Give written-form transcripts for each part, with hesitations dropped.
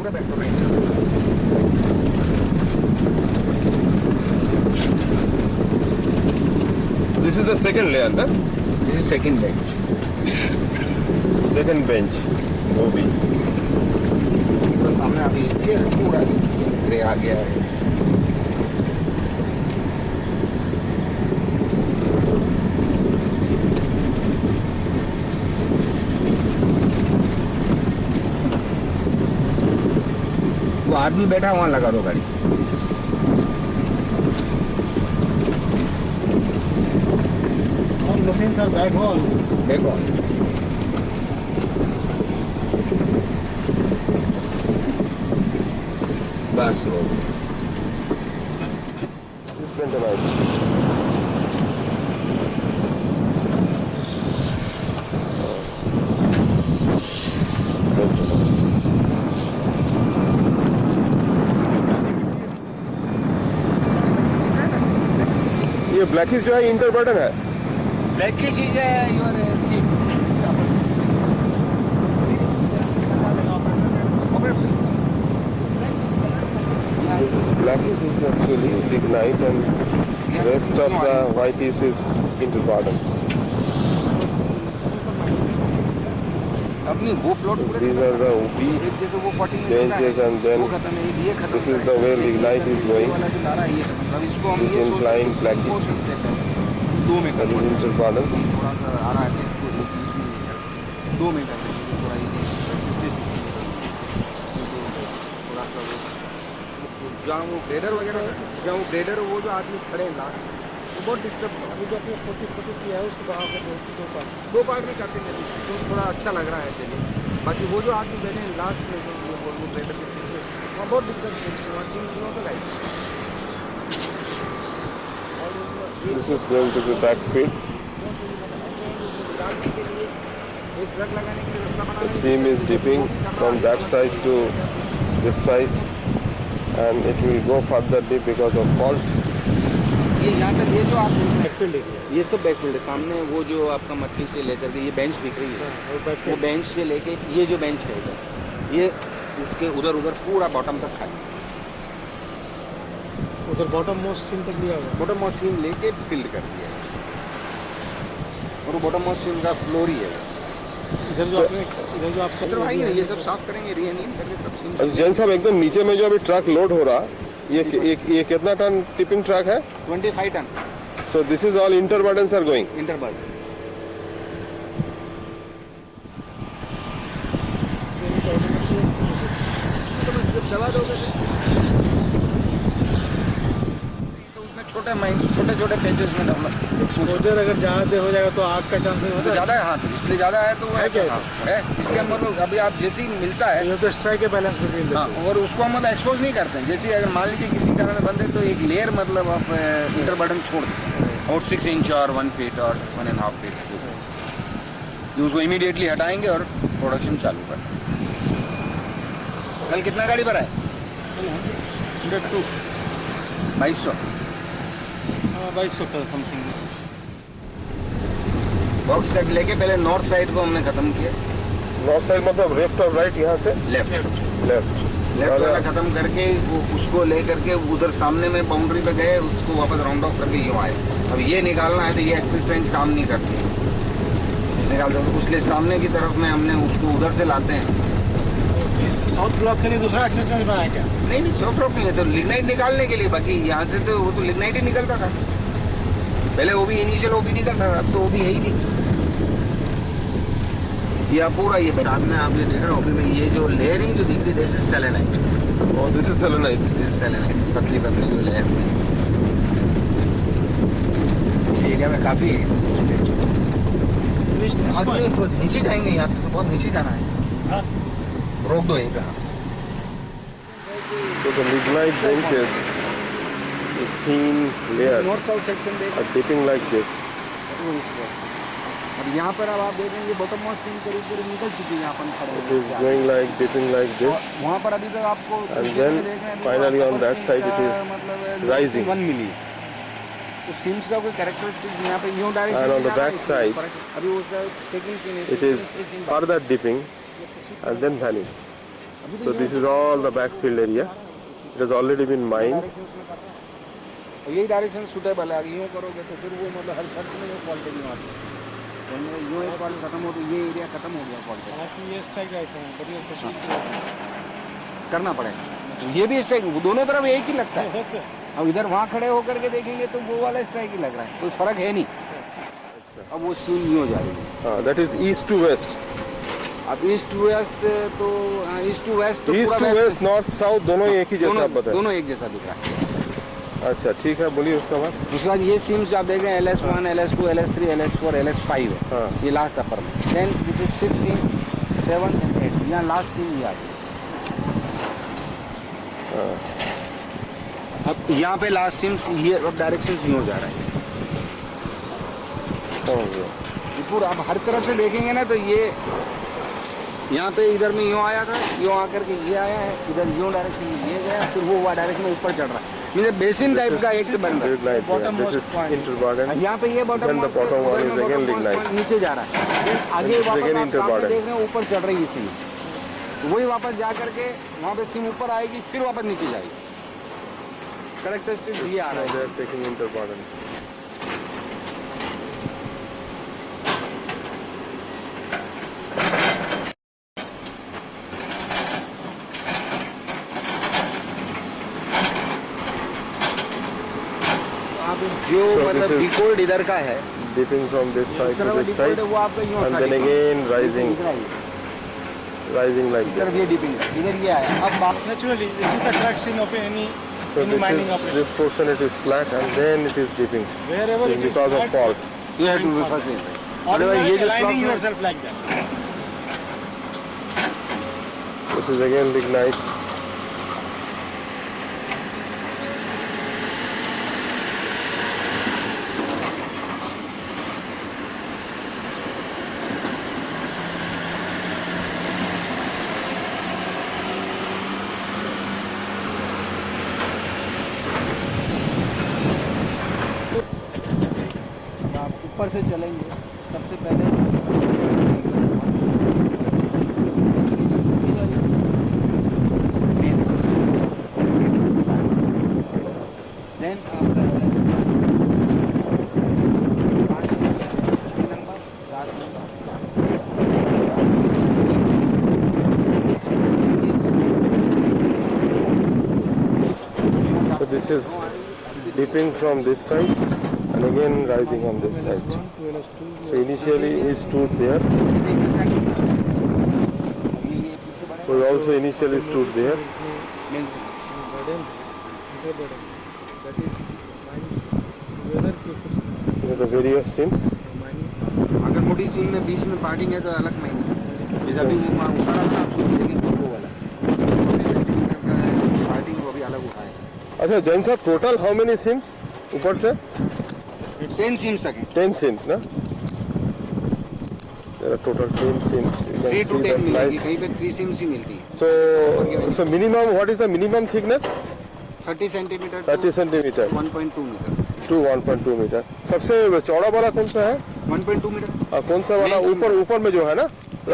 पूरा back right. This is the second layer, ना? This is second bench. Second bench. OB. तो सामने अभी ये पूरा ग्रे आ गया है। वो आदमी बैठा वहाँ लगा दो गाड़ी। Machines are back on. देखो बस वो This bentonite. ये ब्लैकिश जो है इंटर बटन है। ब्लैक की चीज है your seat. This is blackish is actually lignite and rest of the whitish is interburdens. अपनी वो प्लॉट पूरे These are the OB जैसे वो 14 benches and then वो खत्म है, ये खत्म this is the way lignite is going. वाला जो ला रहा है ये खत्म। अब इसको हम This ये inclined blackish. कोशिश देते हैं 2 में That कर is interburdens. थोड़ा सा आ रहा है इसको इसमें 2 में कर देंगे थोड़ा ये 60 थोड़ा सा वो जहाँ वो ग्रेडर वगैरह जहाँ वो ग्रेडर वो जो आदमी खड़े हैं लास्ट वो बहुत डिस्टर्ब अभी जो अपने 40 किया है उसको बढ़ा कर दो पार्ट में करते हैं तो थोड़ा अच्छा लग रहा है चलिए। बाकी वो जो आदमी बैठे हैं लास्ट में जो वो ग्रेडर के पीछे वहाँ बहुत डिस्टर्ब वहाँ सीन तो light. This is going to be backfilled. The seam is dipping from that side to this side and it will go further deep because of fault. ये यहाँ तक ये जो आप बैकफील्ड एरिया ये सब बैकफील्ड है सामने वो जो आपका मट्टी से लेकर के ये बेंच दिख रही है वो बेंच से लेके ये जो बेंच है इधर ये उसके उधर पूरा बॉटम तक खाली उधर बॉटम मोस्ट सीन तक लिया हुआ बॉटम मोस्ट सीन लेके फिल्ड कर दिया है और वो बॉटम मोस्ट सीन का फ्लोर ही है इधर जो आपने इधर जो आप आएंगे ये सब साफ करेंगे रीएनियम करके सब सीन जैन साहब एकदम नीचे में जो अभी ट्रक लोड हो रहा ये कितना टन टिपिंग ट्रक है? 25 tonne. So this is all interburdens are going. Interburden दबा दोगे तो उसमें छोटे पेंचेस में डालना उधर अगर ज़्यादा हो जाएगा तो आग का चांसेस तो होता है। ज़्यादा है हाँ तो इसलिए ज़्यादा है तो वो है क्या हाँ, है इसलिए हम मतलब अभी आप जैसे ही मिलता है ये तो स्ट्राइक है बैलेंस बिटवीन हाँ और उसको हम मतलब एक्सपोज नहीं करते हैं। जैसे अगर मान लीजिए किसी कारण बंद है तो एक लेयर मतलब आप इंटरबर्डन छोड़ देते हैं और 6 इंच और 1 फीट और 1.5 फीट ये उसको इमीडिएटली हटाएंगे और प्रोडक्शन चालू कर। कल कितना गाड़ी भरा है? 102 2200 2200 का समथिंग। बॉक्स कट लेके पहले नॉर्थ साइड को हमने खत्म किया। नॉर्थ साइड मतलब लेफ्ट और राइट यहाँ से लेफ्ट लेफ्ट वाला खत्म करके उसको ले करके उधर सामने में बाउंड्री पे गए उसको वापस राउंड ऑफ करके यूँ आए। अब ये निकालना है तो ये एक्सिस रेंज काम नहीं करती निकाल दो उसलिए सामने की तरफ में हमने उसको उधर से लाते हैं। साउथ ब्लॉक के लिए दूसरा एक्सेस रेंज बनाया क्या? नहीं सॉफ्ट रॉक नहीं है तो लिग्नाइट निकालने के लिए बाकी यहाँ से तो वो तो लिग्नाइट ही निकलता था पहले वो भी इनिशियल वो भी निकलता था अब तो वो भी है ही नहीं। ये पूरा ये साथ में आप ये देख रहे हो ओपी में ये जो लेयरिंग जो दिख रही है दिस इज सेलेनाइट और दिस इज सेलेनाइट पतली जो लेयर है इस एरिया में काफी है नीचे जाएंगे यहाँ तो बहुत नीचे जाना है रोक दो यहीं पे। So the lignite benches is thin layers north south section are dipping like this. अब यहाँ पर अब आप देख रहे हैं ये बॉटम मोस्ट सीन करीब करीब निकल चुकी है यहाँ पर खड़े It is going like dipping like this वहाँ पर अभी तक आपको and then finally on that side it is rising. 1 मिली तो सीम्स का कोई कैरेक्टरिस्टिक यहाँ पे new direction And on the back side, अभी उसका taking scene it is further dipping and then vanished. So this is all the backfield area. It has already been mined. यही direction suitable है, यूँ करोगे तो फिर वो मतलब हर सर्च में क्वालिटी नहीं आती। यूँ एक बार खत्म हो तो ये एरिया खत्म हो गया क्वालिटी। हालांकि ये स्ट्राइक ऐसा है, बढ़िया स्पेशल करना पड़ेगा, ये भी स्ट्राइक दोनों तरफ एक ही लगता है। अब इधर वहाँ खड़े होकर के देखेंगे तो वो वाला स्ट्राइक ही लग रहा है, कोई फर्क है नहीं। अब वो सीन नहीं हो जाएगी। That is east to west. अब ईस्ट टू वेस्ट तो east to west East to west, north, south दोनों एक ही जैसा आप बताएं। दोनों एक जैसा दिख रहा है। अच्छा ठीक है, बोलिए उसका बाद। उसके बाद ये सिम्स आप देखें LS1, LS2, LS3, LS4, LS5 है। हाँ। ये लास्ट अपर में। Then this is 6 seam 7 and 8। यहाँ लास्ट सिम ये आती है। अब यहाँ पे लास्ट सिम्स ये अब डायरेक्शन यूँ हो जा रहा है। ये पूरा अब हर तरफ से देखेंगे ना तो ये यहाँ पे इधर में यूँ आया था, यूँ आकर के ये आया है, इधर यूँ डायरेक्शन में ये गया, फिर वो डायरेक्शन में ऊपर चढ़ रहा है। मुझे बेसिन टाइप का एक बन रहा है। This is interburden. यहाँ पे ये bottom Then the bottom one is again lignite. नीचे जा रहा है, फिर आगे This is वापस again आप सामने interburden. देख रहे हैं ऊपर चढ़ रही है सिम, वही वापस जा करके वहाँ पे सिम ऊपर आएगी, फिर वापस नीचे जाएगी। करेक्टरिस्टिक ये आ रहा Now है। they are taking interburdens. आप जो So मतलब this is- डिकोड इधर का है, Dipping from this side to तरफ this डिकोड side है वो आपका यूँ and सा then डिकोड। again rising दिख रहा है ये। like इस तरफ this. ये डिपिंग है, इधर ये आया। अब बात Naturally, this is the crack scene of any So mining operation. this portion it is flat and then it is dipping. Wherever it is Because of flat, fault. you have to be first in. or Otherwise ये जो aligning slot yourself like that. This is again lignite. आप ऊपर से चलेंगे सबसे पहले then आपका So this is dipping from this side and again rising on this side. So initially we stood there. We also initially stood there. These are the various sims. अगर मोटी scene में बीच में पार्टिंग है तो अलग महीने जैसा भी वहाँ ऊपर आता है लेकिन वो वाला पार्टिंग वो भी अलग उठाए अच्छा जैन साहब टोटल हाउ मेनी सिम्स ऊपर से 10 सीम्स तक है 10 sims ना there are total 10 sims you 3 can to see 10 the मिलेगी, nice कहीं पे 3 सीम्स ही मिलती है। so minimum what is the minimum thickness 30 centimetre 30 centimeter 1.2 metre to 1.2 metre सबसे चौड़ा वाला कौन सा है 1.2 मीटर कौन सा वाला Main sim ऊपर ऊपर में जो है ना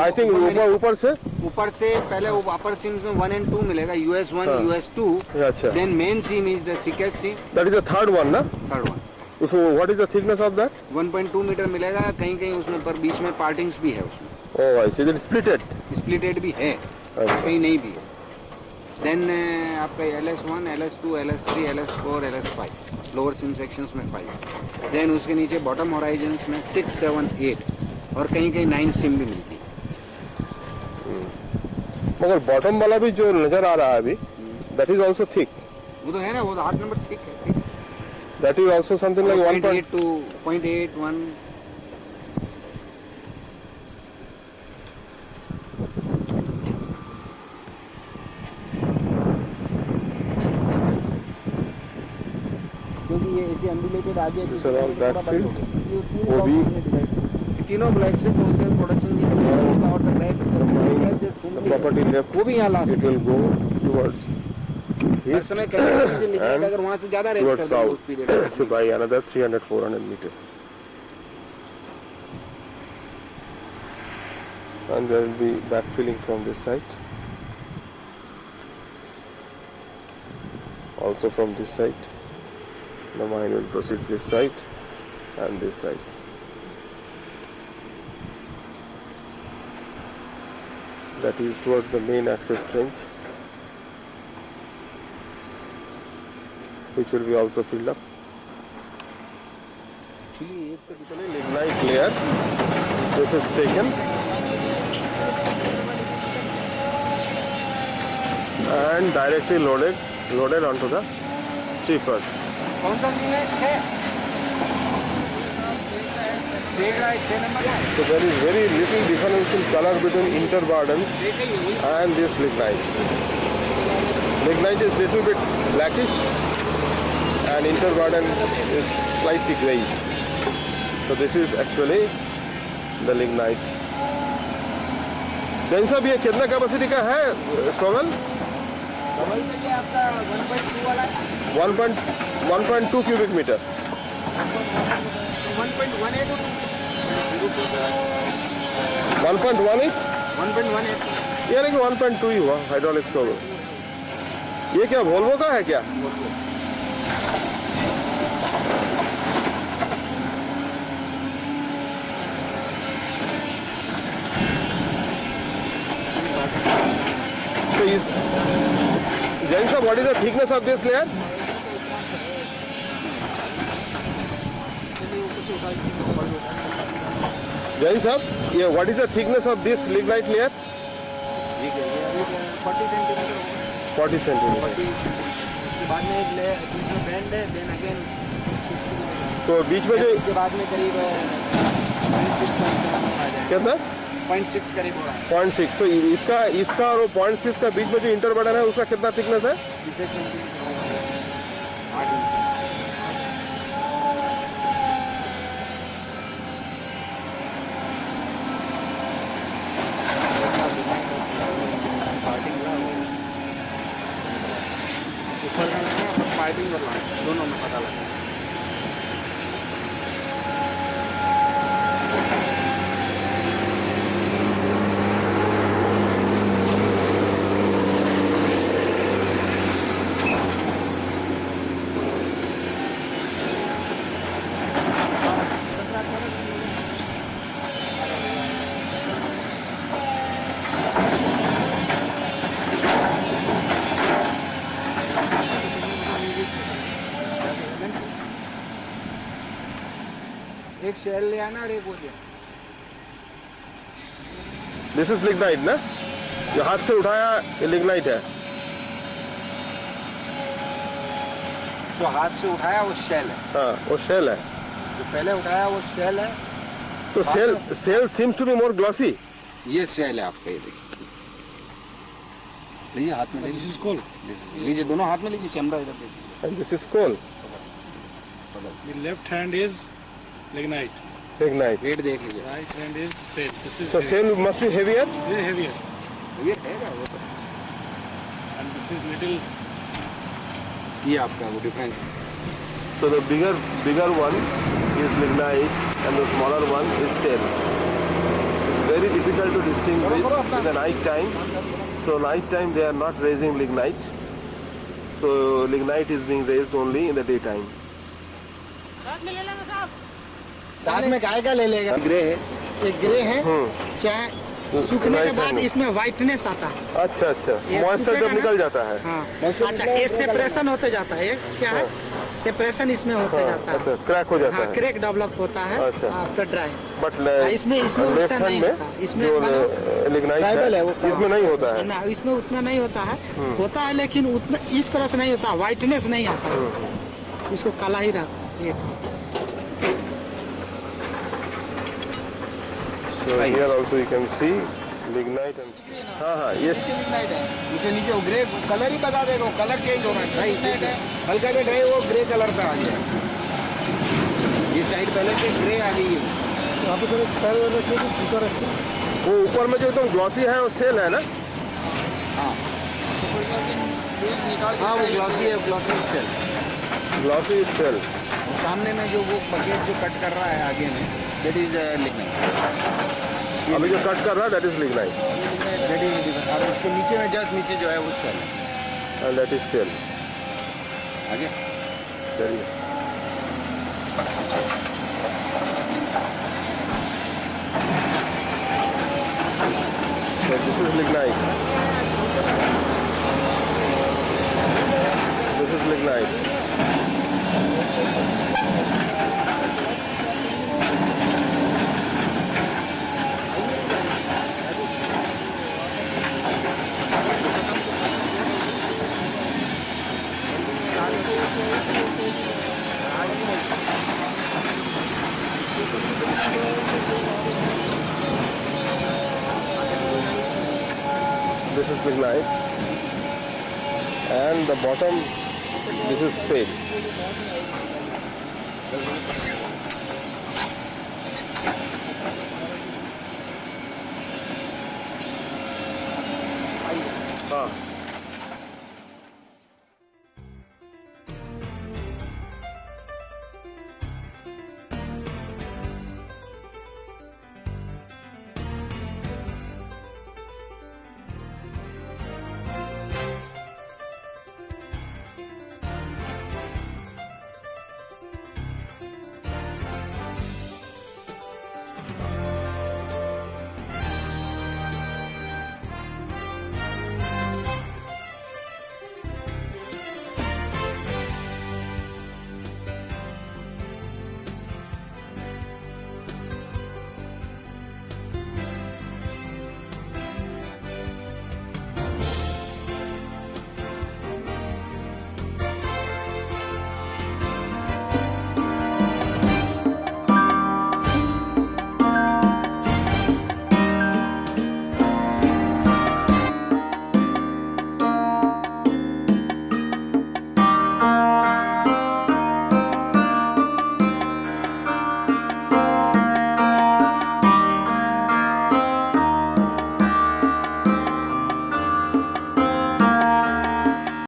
आई थिंक ऊपर से ऊपर से पहले वो अपर सीम्स में 1 and 2 मिलेगा US1 हाँ। US2 अच्छा then main seam is the thickest seam that is the third one ना थर्ड वन उसको what is the thickness of that 1.2 metre मिलेगा कहीं कहीं उसमें पर बीच में पार्टिंग्स भी है उसमें ओह आई सी इट स्प्लिटेड स्प्लिटेड भी है अच्छा कहीं नहीं भी है देन आपका LS1 LS2 LS3 LS4 LS5 lower SIM sections में 5 देन उसके नीचे बॉटम होराइजन्स में 6 7 8 और कहीं कहीं 9 सिम भी मिलती है मगर बॉटम वाला भी जो नजर आ रहा है अभी दैट इज आल्सो थिक वो तो है ना वो तो 8 नंबर ठीक है ठीक that is also something like 0.8 to 0.8 1 क्योंकि ये ऐसे अनरिलेटेड आ गया This around backfield, वो OB. तीनों ब्लैक से कोस्टल प्रोडक्शन की और द the property left वो भी यहाँ ला it सकते will go towards हैं east समय कैसे लिखा है and अगर वहाँ से ज़्यादा रेंज towards कर दो उस south period so by another 300-400 meters and there will be backfilling from this side also from this side. The mine will proceed this side and this side. That is towards the main access trench, which will be also filled up. Actually, lignite layer. This is taken and directly loaded onto the chippers. कौन सा दिन है? 6 देख रहा है 6 number का। So there is very little difference in color between interburdens and this lignite. Lignite is little bit blackish and interburden is slightly grayish. So this is actually the lignite. Jain साहब ये कितना कैपेसिटी का है सोगल? Double से क्या आपका 1.2 वाला है? 1.2 cubic meter. 1.18 1.18? 1.18 यानी कि 1.2 ही हुआ हाइड्रोलिक सोगल. ये क्या वोल्वो का है क्या? So is Jain sir, what is the thickness of this layer? Jain sir, yeah, what is the thickness of this lignite layer? 40 centimetre 40 centimeter. के बाद में एक लेयर बीच में बैंड है, देन अगेन तो बीच में जो इसके बाद में करीब 0.6 आ जाएगा, कितना 0.6 करीब हो रहा है। 0.6. तो इसका और 0.6 का बीच में जो इंटरबर्डन है उसका कितना थिकनेस है? 8 इंच। ऊपर का लगा और पाइपिंग करना है, दोनों में पता लगा। एक शेल ले आना और एक वो ले। दिस इज लिग्नाइट ना, जो हाथ से उठाया ये लिग्नाइट है। जो हाथ से उठाया वो शेल है, हाँ वो शेल है। जो पहले उठाया वो शेल है। तो shale seems to be more glossy. ये शेल है आपका, ये देखिए, लीजिए हाथ में लीजिए। This is coal. लीजिए दोनों हाथ में लीजिए, कैमरा इधर देखिए। And this is coal. The left hand is lignite. Lignite. Weight देख लीजिए। Right hand is sail. This is So shale must be heavier. very heavier. ये है वो तो, And this is little. ये आपका वो डिफरेंस है। So the bigger one is lignite and the smaller one is shell. It's very difficult to distinguish in the night time. So night time they are not raising lignite. So lignite is being raised only in the daytime. साथ में गाय का ले लेगा। Grey है, एक grey है, चाहे सूखने के बाद इसमें व्हाइटनेस आता है। अच्छा अच्छा, ये मॉइस्चर सूखेगा जब निकल ना? जाता है। हाँ, अच्छा ये सेपरेशन होते जाता है, ये क्या है सेपरेशन इसमें होते जाता अच्छा है। क्रैक हो जाता हाँ, है। क्रैक डेवलप होता है अच्छा। After dry. बट इसमें लेफ्ट उससे हैंड नहीं में होता, इसमें जो मतलब लिग्नाइट ट्राइबल है वो। है इसमें नहीं होता है। ना इसमें उतना नहीं होता है, होता है लेकिन उतना इस तरह से नहीं होता, व्हाइटनेस नहीं आता है, इसको काला ही रहता है ये। So here also you can see lignite and हाँ हाँ ये लिग्नाइट है, नीचे नीचे वो ग्रे कलर ही बता देगा, वो कलर चेंज होगा। ड्राई हल्का से ड्राई वो ग्रे कलर पे आ गया। ये साइड पहले से ग्रे आ गई है। यहाँ पे थोड़े पैर वाले के ऊपर रखते हैं। वो ऊपर में जो एकदम ग्लॉसी है वो सेल है ना। हाँ वो ग्लॉसी है, ग्लॉसी सेल। Glossy cell. सामने में जो वो बकेट जो कट कर रहा है आगे में, दैट इज लिग्नाइट। अभी जो कट कर रहा है that is lignite that is, और उसके नीचे में जस्ट नीचे जो है वो सेल है। And that is shale. आगे चलिए So this is lignite. This is lignite. This is lignite, and the bottom, this is sage.